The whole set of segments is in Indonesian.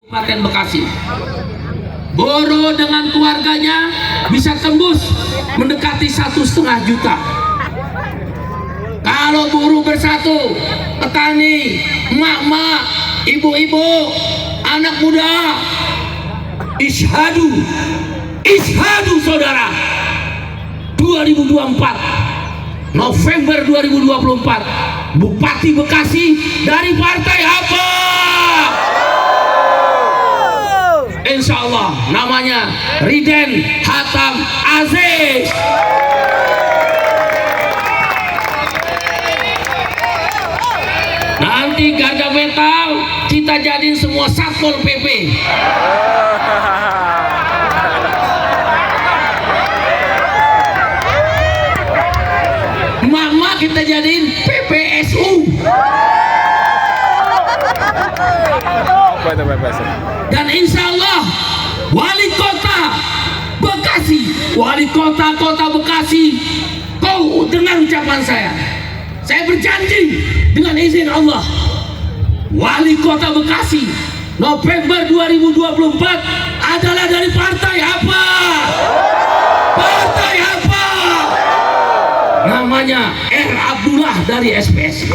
Kabupaten Bekasi. Buruh dengan keluarganya bisa tembus mendekati 1,5 juta. Kalau buruh bersatu, petani, emak-emak, ibu-ibu, anak muda, isyhadu saudara, 2024 November 2024 Bupati Bekasi dari partai apa? Insya Allah namanya Riden Hatam Aziz. Nanti garda metal kita jadiin semua Satpol PP. Mama kita jadiin PPSU. Dan insya Allah wali kota Bekasi, kau dengar ucapan saya berjanji dengan izin Allah, wali kota Bekasi November 2024 adalah dari partai apa? Partai apa? Namanya R. Abdullah dari SPS.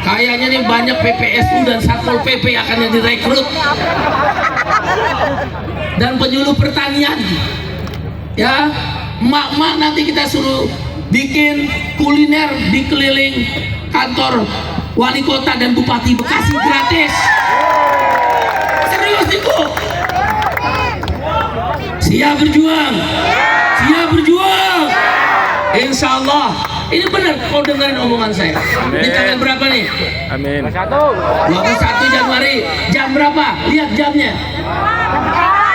Kayaknya nih banyak PPSU dan Satpol PP akan direkrut dan penyuluh pertanian. Ya, emak-emak nanti kita suruh bikin kuliner di keliling kantor wali kota dan bupati Bekasi gratis. Serius itu. Siap berjuang. Insya Allah. Ini benar kau dengerin omongan saya. Amin. Ini tanggal berapa nih? Amin. 21 Januari. Jam berapa? Lihat jamnya.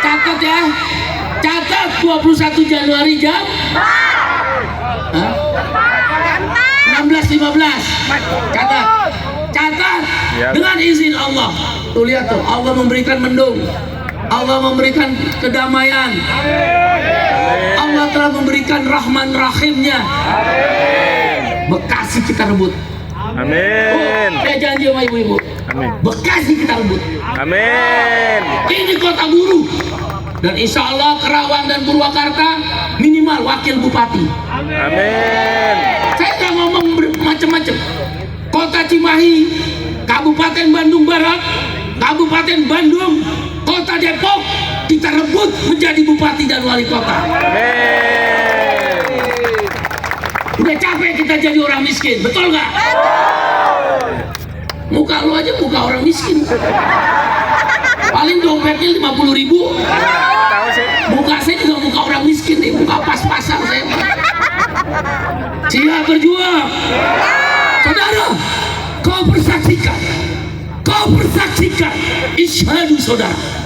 Catat ya. Catat 21 Januari jam 16.15. Catat. Dengan izin Allah. Tuh lihat tuh, Allah memberikan mendung. Allah memberikan kedamaian. Allah telah memberikan Rahman Rahimnya. Bekasi kita rebut. Amin. Saya janji sama ibu-ibu. Amin. Bekasi kita rebut. Amin. Ini kota buruh. Dan insya Allah Kerawang dan Purwakarta minimal wakil bupati. Amin. Saya nggak ngomong macam-macam. Kota Cimahi, Kabupaten Bandung Barat, Kabupaten Bandung, Kota Depok kita rebut menjadi bupati dan wali kota. Amin. Udah capek kita jadi orang miskin, betul nggak? Muka lu aja muka orang miskin. Paling dompetnya 50.000. Muka saya juga muka orang miskin nih, muka pas-pasan saya. Siap berjuang. Saudara, kau persaksikan, isyhadu saudara.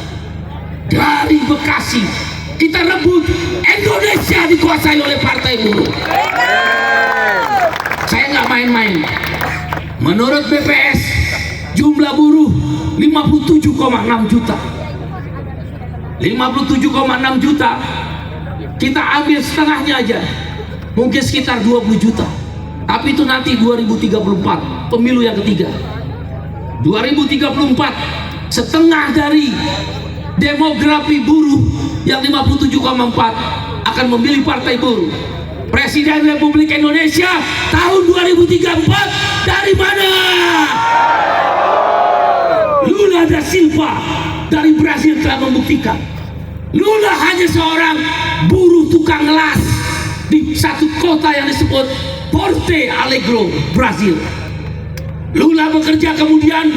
Dari Bekasi kita rebut Indonesia dikuasai oleh partai buruh. Saya nggak main-main. Menurut BPS jumlah buruh 57,6 juta. 57,6 juta kita ambil setengahnya aja, mungkin sekitar 20 juta. Tapi itu nanti 2034 pemilu yang ketiga. 2034 setengah dari demografi buruh yang 57,4 akan memilih partai buruh. Presiden Republik Indonesia tahun 2034 dari mana? Lula da Silva dari Brasil telah membuktikan. Lula hanya seorang buruh tukang las di satu kota yang disebut Porto Alegre, Brasil. Lula bekerja kemudian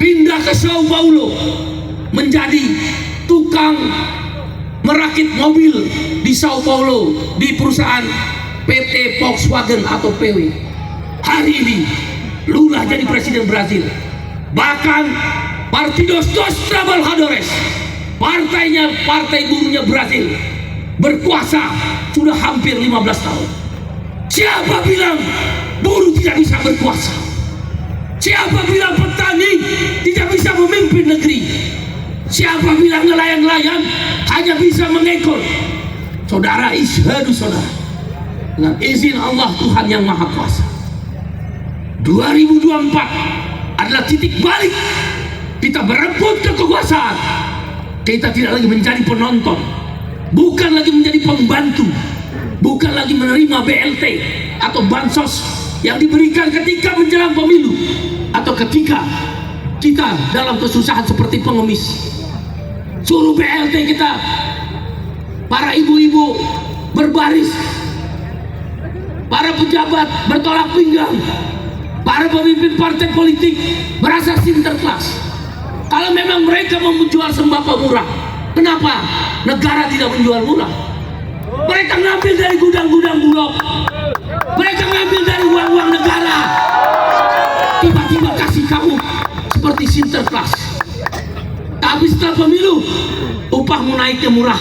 pindah ke Sao Paulo menjadi tukang merakit mobil di Sao Paulo di perusahaan PT Volkswagen atau PW. Hari ini Lula jadi presiden Brasil. Bahkan Partidos dos Trabalhadores, partainya partai buruhnya Brasil, berkuasa sudah hampir 15 tahun. Siapa bilang buruh tidak bisa berkuasa? Siapa bilang petani tidak bisa memimpin negeri? Siapa bilang nelayan-nelayan hanya bisa mengekor? Saudara, isyhadu saudara, dengan izin Allah Tuhan yang Maha Kuasa, 2024 adalah titik balik. Kita berebut kekuasaan. Kita tidak lagi menjadi penonton, bukan lagi menjadi pembantu, bukan lagi menerima BLT atau bansos yang diberikan ketika menjelang pemilu atau ketika kita dalam kesusahan seperti pengemis. Suruh BLT kita, para ibu-ibu berbaris, para pejabat bertolak pinggang, para pemimpin partai politik merasa sinterklas. Kalau memang mereka mau menjual sembako murah, kenapa negara tidak menjual murah? Mereka ngambil dari gudang-gudang Bulog, mereka ngambil dari uang-uang negara, tiba-tiba kasih kamu seperti sinterklas. Tapi setelah pemilu, upahmu naiknya murah.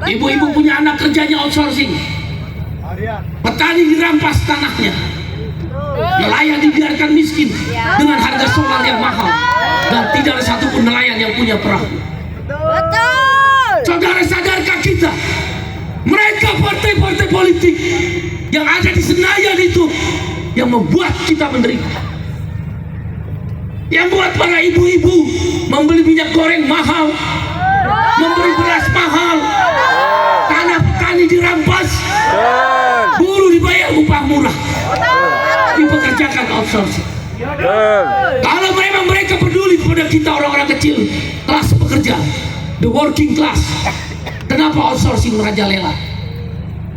Ibu-ibu punya anak kerjanya outsourcing, petani dirampas tanahnya, nelayan dibiarkan miskin dengan harga solar yang mahal, dan tidak ada satupun nelayan yang punya perahu. Saudara, sadarkah kita, mereka partai-partai politik yang ada di Senayan itu yang membuat kita menderita, yang buat para ibu-ibu membeli minyak goreng mahal, membeli beras mahal, tanah petani dirampas, buruh dibayar upah murah, dipekerjakan outsourcing. Kalau memang mereka peduli kepada kita orang-orang kecil, kelas pekerja, the working class, kenapa outsourcing merajalela?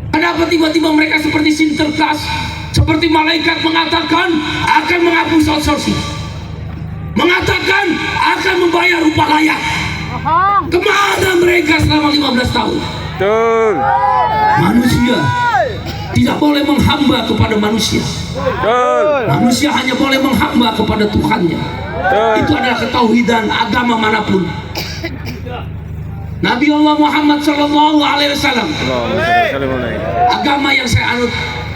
Kenapa tiba-tiba mereka seperti sinterklas, seperti malaikat mengatakan akan menghapus outsourcing, mengatakan akan membayar upah layak? Kemana mereka selama 15 tahun? Betul. Manusia tidak boleh menghamba kepada manusia. Betul. Manusia hanya boleh menghamba kepada Tuhannya. Betul. Itu adalah ketauhidan agama manapun. Nabi Allah Muhammad Sallallahu Alaihi Wasallam, agama yang saya anut,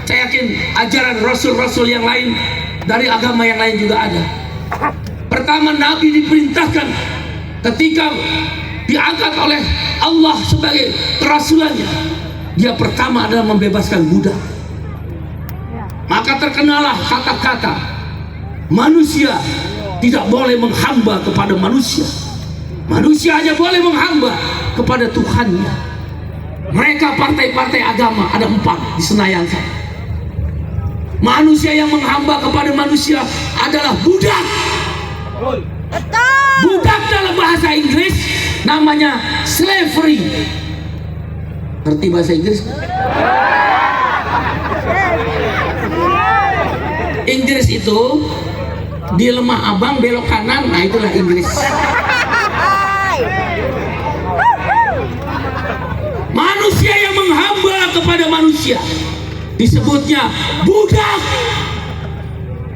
saya yakin ajaran rasul-rasul yang lain dari agama yang lain juga ada. Pertama, Nabi diperintahkan ketika diangkat oleh Allah sebagai kerasulannya, dia pertama adalah membebaskan budak. Maka terkenalah kata-kata, manusia tidak boleh menghamba kepada manusia, manusia hanya boleh menghamba kepada Tuhannya. Mereka partai-partai agama ada 4 di Senayan sana. Manusia yang menghamba kepada manusia adalah budak. Budak dalam bahasa Inggris namanya slavery. Ngerti bahasa Inggris? Inggris itu di lemah abang belok kanan, nah itulah Inggris. Manusia yang menghamba kepada manusia disebutnya budak.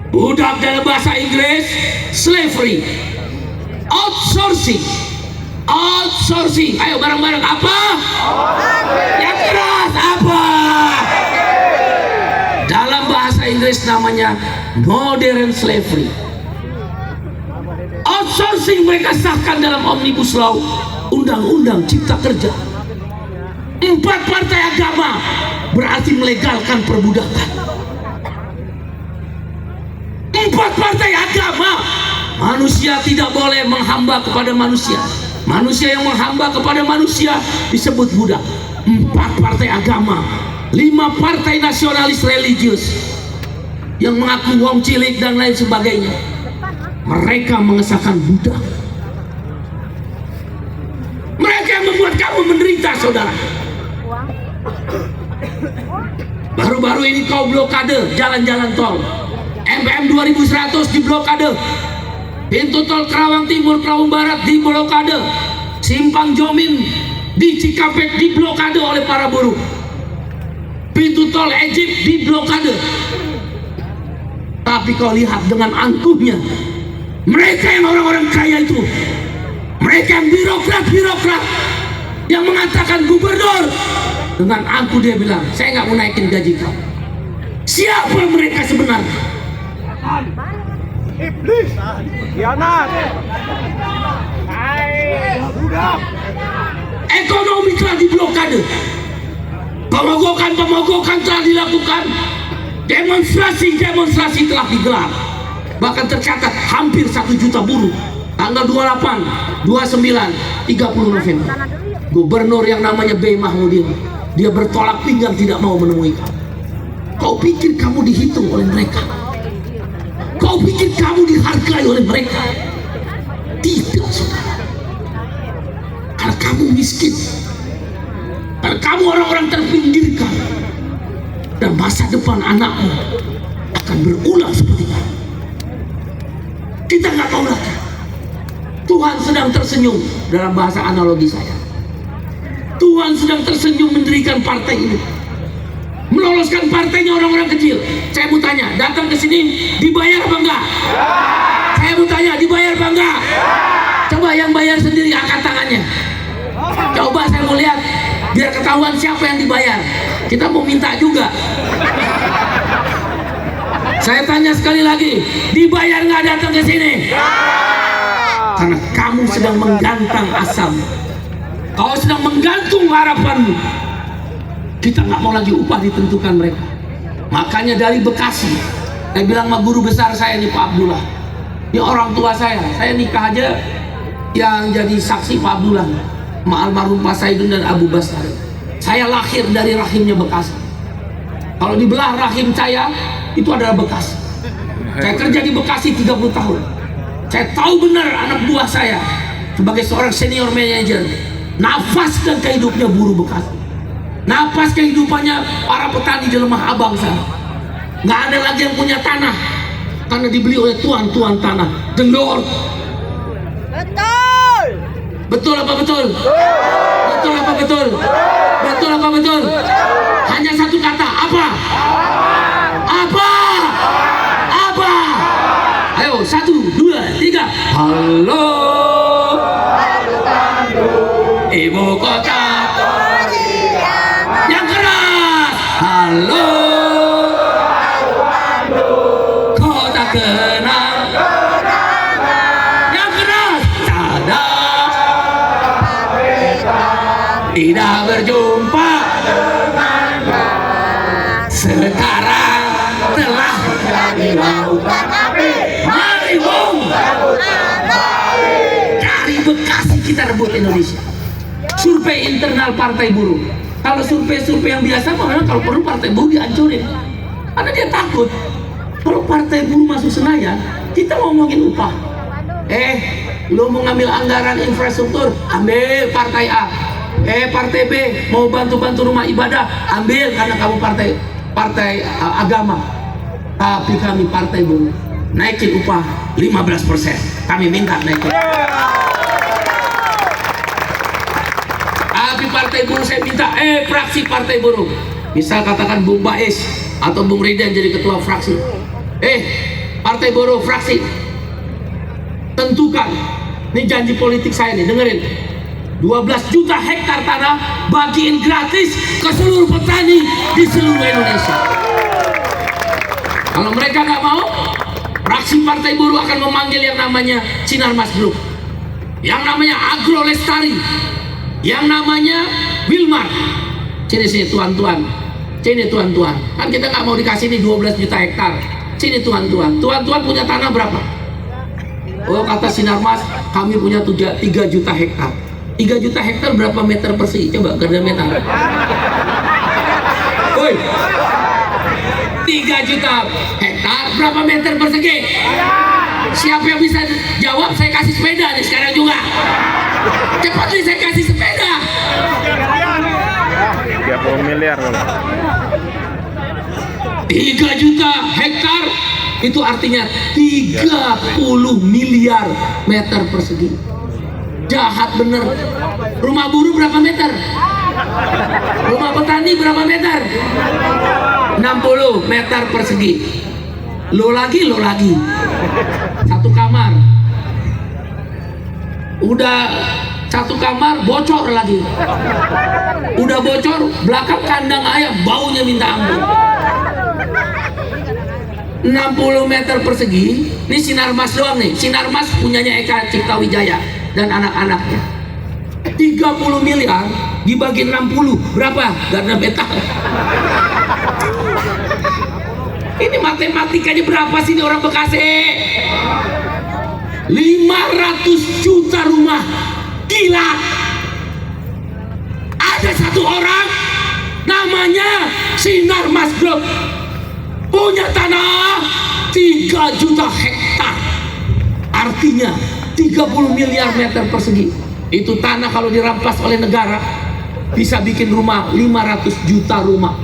Budak dalam bahasa Inggris slavery. Outsourcing. Outsourcing. Ayo bareng-bareng apa? Yang keras apa? Dalam bahasa Inggris namanya modern slavery. Outsourcing mereka sahkan dalam Omnibus Law, Undang-Undang Cipta Kerja. 4 partai agama berarti melegalkan perbudakan. 4 partai agama, manusia tidak boleh menghamba kepada manusia. Manusia yang menghamba kepada manusia disebut budak. 4 partai agama, 5 partai nasionalis religius yang mengaku wong cilik dan lain sebagainya, mereka mengesahkan budak. Mereka yang membuat kamu menderita, saudara. Baru-baru ini kau blokade jalan-jalan tol. MPM 2100 diblokade, pintu tol Kerawang Timur, Kerawang Barat diblokade, Simpang Jomin di Cikampek diblokade oleh para buruh, pintu tol Egypt diblokade. Tapi kau lihat dengan angkuhnya mereka yang orang-orang kaya itu, mereka yang birokrat yang mengatakan gubernur, dengan angkuh dia bilang, saya nggak mau naikin gaji kau. Siapa mereka sebenarnya? Iblis. Khianat. Ekonomi telah diblokade, pemogokan telah dilakukan, Demonstrasi telah digelar. Bahkan tercatat hampir 1 juta buruh. Tanggal 28, 29, 30 November. Gubernur yang namanya B. Mahmudin, dia bertolak pinggang tidak mau menemui kamu. Kau pikir kamu dihitung oleh mereka? Kau pikir kamu dihargai oleh mereka? Tidak, saudara. Karena kamu miskin. Karena kamu orang-orang terpinggirkan. Dan masa depan anakmu akan berulang seperti itu. Kita nggak tahu lagi. Tuhan sedang tersenyum, dalam bahasa analogi saya. Tuhan sedang tersenyum mendirikan partai ini, meloloskan partainya orang-orang kecil. Saya mau tanya, datang ke sini dibayar apa enggak? Saya mau tanya, dibayar apa enggak? Coba yang bayar sendiri angkat tangannya. Coba saya mau lihat, biar ketahuan siapa yang dibayar. Kita mau minta juga. Saya tanya sekali lagi, dibayar nggak datang ke sini? Karena kamu sedang menggantang asam. Kau sedang menggantung harapanmu. Kita nggak mau lagi upah ditentukan mereka. Makanya dari Bekasi, saya bilang sama guru besar saya nih, Pak Abdullah. Ini orang tua saya nikah aja yang jadi saksi Pak Abdullah, almarhum Pak Saidun dan Abu Basar. Saya lahir dari rahimnya Bekasi. Kalau dibelah rahim saya, itu adalah Bekasi. Saya kerja di Bekasi 30 tahun. Saya tahu benar anak buah saya sebagai seorang senior manager. Nafas dan kehidupnya buruh Bekasi. Nafas kehidupannya para petani di Lemah Abang sana. Nggak ada lagi yang punya tanah karena dibeli oleh tuan-tuan tanah. Gendor. Betul. Betul apa betul? Betul apa betul? Betul apa betul? Hanya satu kata, apa? Apa? Apa? Ayo, 1, 2, 3. Halo, ibu kota. Yang keras. Halo, kota kenang. Yang keras. Sadar tidak berjumpa sekarang telah menjadi lautan api. Mari Bung, dari Bekasi kita rebut Indonesia. Survei internal Partai Buruh. Kalau survei-survei yang biasa, memang kalau perlu Partai Buruh dihancurin. Karena dia takut kalau Partai Buruh masuk Senayan, kita ngomongin upah. Lu mau ngambil anggaran infrastruktur, ambil Partai A. Partai B mau bantu-bantu rumah ibadah, ambil karena kamu partai agama. Tapi kami Partai Buruh naikin upah 15%. Kami minta naikin. Tapi Partai Buruh saya minta, fraksi Partai Buruh, misal katakan Bung Bais atau Bung Ridan jadi ketua fraksi. Partai Buruh fraksi, tentukan, ini janji politik saya nih, dengerin. 12 juta hektar tanah bagiin gratis ke seluruh petani di seluruh Indonesia. Kalau mereka nggak mau, fraksi Partai Buruh akan memanggil yang namanya Sinarmas Group, yang namanya Agro Lestari, yang namanya Wilmar. Sini tuan-tuan, sini tuan-tuan. Kan kita nggak mau dikasih nih 12 juta hektar. Sini tuan-tuan. Tuan-tuan punya tanah berapa? Oh, kata Sinarmas, kami punya 3 juta hektar. 3 juta hektar berapa meter persegi? Coba garda meter. Woi, 3 juta hektar berapa meter persegi? Siapa yang bisa jawab? Saya kasih sepeda nih sekarang juga. Cepat nih, saya kasih sepeda. 30 miliar. 3 juta hektar itu artinya 30 miliar meter persegi. Jahat bener. Rumah buruh berapa meter? Rumah petani berapa meter? 60 meter persegi. Lo lagi. Satu kamar. Udah satu kamar bocor lagi. Udah bocor, belakang kandang ayam baunya minta ampun. 60 meter persegi. Ini Sinarmas doang nih. Sinarmas punyanya Eka Cipta Wijaya dan anak-anaknya. 30 miliar dibagi 60 berapa? Garda metal. Ini matematikanya berapa sih ini orang Bekasi? 500 juta rumah. Gila. Ada satu orang namanya Sinar Mas Group punya tanah 3 juta hektar. Artinya 30 miliar meter persegi. Itu tanah kalau dirampas oleh negara bisa bikin rumah 500 juta rumah.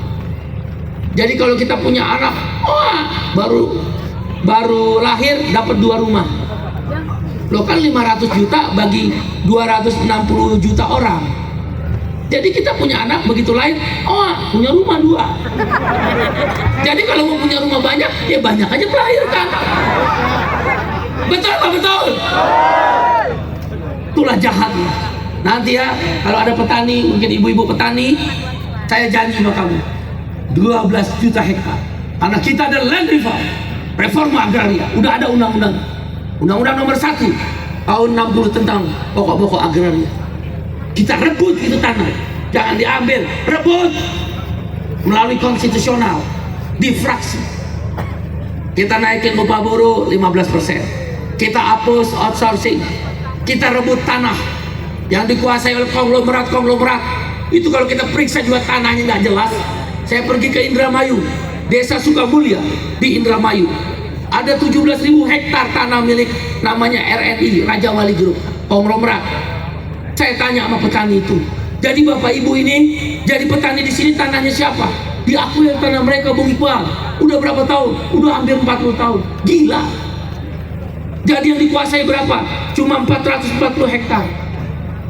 Jadi kalau kita punya anak, wah, baru lahir dapat 2 rumah. Lo kan 500 juta bagi 260 juta orang. Jadi kita punya anak begitu lahir, oh punya rumah 2. Jadi kalau mau punya rumah banyak, ya banyak aja melahirkan. Betul apa betul? Itulah jahatnya. Nanti ya, kalau ada petani, mungkin ibu-ibu petani, saya janji sama kamu 12 juta hektar. Karena kita ada land reforma agraria. Udah ada undang-undang nomor 1 tahun 60 tentang pokok-pokok agraria. Kita rebut itu tanah, jangan diambil, rebut melalui konstitusional, difraksi. Kita naikin upah buruh 15%. Kita hapus outsourcing. Kita rebut tanah yang dikuasai oleh konglomerat. Itu kalau kita periksa juga tanahnya nggak jelas. Saya pergi ke Indramayu, Desa Sukamulya di Indramayu. Ada 17.000 hektar tanah milik namanya RNI, Raja Wali Group, konglomerat. Saya tanya sama petani itu, jadi bapak ibu ini jadi petani di sini, tanahnya siapa? Diakui yang tanah mereka, Bung Iqbal. Udah berapa tahun? Udah hampir 40 tahun. Gila. Jadi yang dikuasai berapa? Cuma 440 hektar.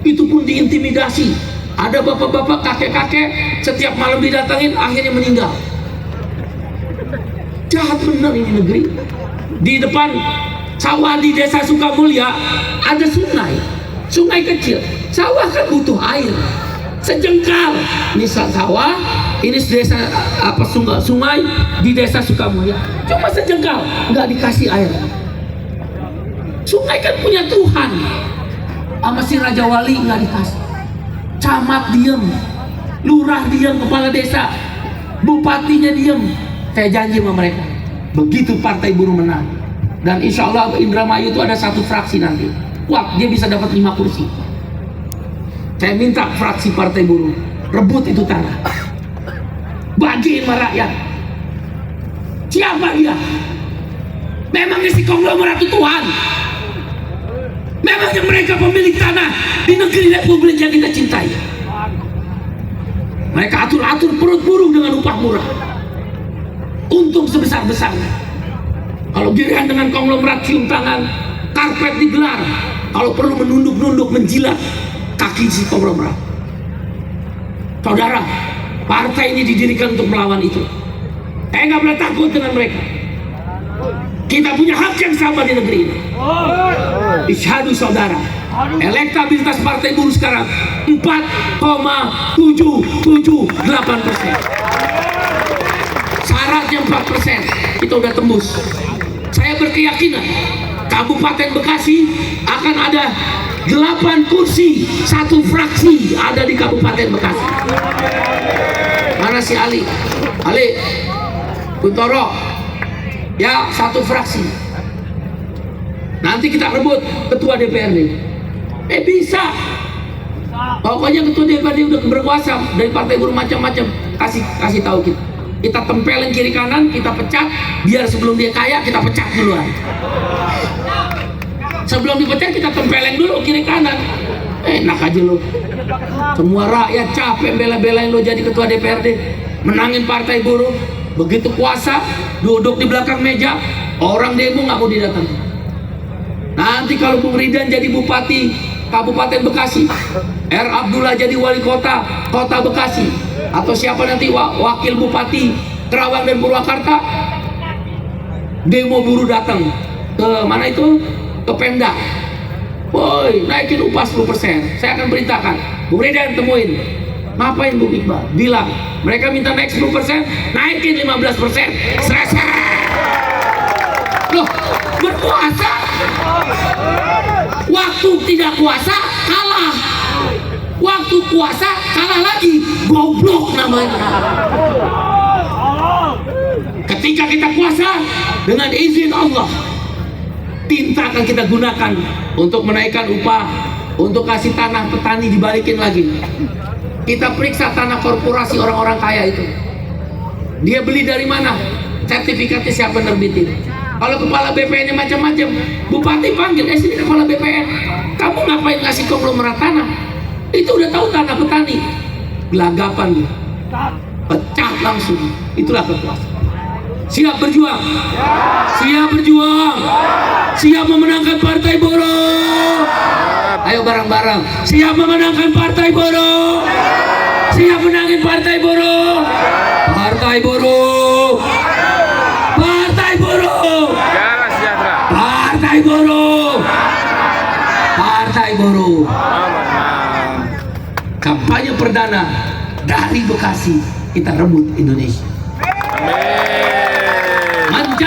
Itu pun diintimidasi. Ada bapak-bapak, kakek-kakek, setiap malam didatangin, akhirnya meninggal. Jahat benar ini negeri. Di depan sawah di Desa Sukamulya ada sungai kecil. Sawah kan butuh air sejengkal. Ini sawah, ini desa sungai di Desa Sukamulya cuma sejengkal, nggak dikasih air. Sungai kan punya Tuhan, sama si Raja Wali nggak dikasih. Camat diem, lurah diem, kepala desa, bupatinya diem. Saya janji sama mereka, begitu Partai Buruh menang, dan insya Allah Indramayu itu ada 1 fraksi nanti, wah dia bisa dapat 5 kursi. Saya minta fraksi Partai Buruh rebut itu tanah, bagiin sama rakyat. Siapa dia? Memangnya si konglomerat itu Tuhan? Memangnya mereka pemilik tanah di negeri republik yang kita cintai? Mereka atur-atur perut buruh dengan upah murah, untung sebesar-besarnya. Kalau giliran dengan konglomerat cium tangan, karpet digelar, kalau perlu menunduk-nunduk, menjilat kaki si konglomerat. Saudara, partai ini didirikan untuk melawan itu. Saya nggak boleh takut dengan mereka. Kita punya hak yang sama di negeri ini. Isyhadu saudara, elektabilitas Partai Buruh sekarang 4,778%. Syaratnya 4%, kita udah tembus. Saya berkeyakinan Kabupaten Bekasi akan ada 8 kursi, 1 fraksi ada di Kabupaten Bekasi. Mana si Ali Kuntoro? Ya, 1 fraksi. Nanti kita rebut ketua DPRD. Bisa. Pokoknya ketua DPRD udah berkuasa dari Partai Buruh macam-macam. Kasih tahu kita. Kita tempelin kiri kanan, kita pecat. Biar sebelum dia kaya kita pecat duluan. Sebelum dipecat kita tempelin dulu kiri kanan. Enak aja lo. Semua rakyat capek bela-belain lo jadi ketua DPRD, menangin Partai Buruh. Begitu kuasa, duduk di belakang meja, orang demo nggak mau didatangi. Nanti kalau Bung Ridan jadi bupati Kabupaten Bekasi, R. Abdullah jadi wali kota Bekasi, atau siapa nanti wakil bupati Kerawang dan Purwakarta, demo buruh datang ke mana itu? Ke Pemda. Woi, naikin upah 10%. Saya akan beritakan, Bung Ridan temuin. Ngapain Bung Iqbal? Bilang, mereka minta naik 10%, naikin 15%. Selesai. Loh, berkuasa. Waktu tidak kuasa, kalah. Waktu kuasa, kalah lagi. Goblok namanya. Ketika kita kuasa, dengan izin Allah, tinta akan kita gunakan untuk menaikkan upah, untuk kasih tanah petani dibalikin lagi. Kita periksa tanah korporasi orang-orang kaya itu. Dia beli dari mana? Sertifikatnya siapa nerbitin? Kalau kepala BPN macam-macam, bupati panggil, sini kepala BPN, kamu ngapain ngasih konglomerat tanah? Itu udah tahu tanah petani. Gelagapan dia. Pecah langsung. Itulah kekuasaan. Siap berjuang? Siap berjuang? Siap memenangkan Partai Buruh? Ayo bareng-bareng. Siap memenangkan Partai Buruh? Siap menangin Partai Buruh? Partai Buruh! Partai Buruh! Negara sejahtera. Partai Buruh! Partai Buruh! Aman. Kampanye perdana dari Bekasi, kita rebut Indonesia.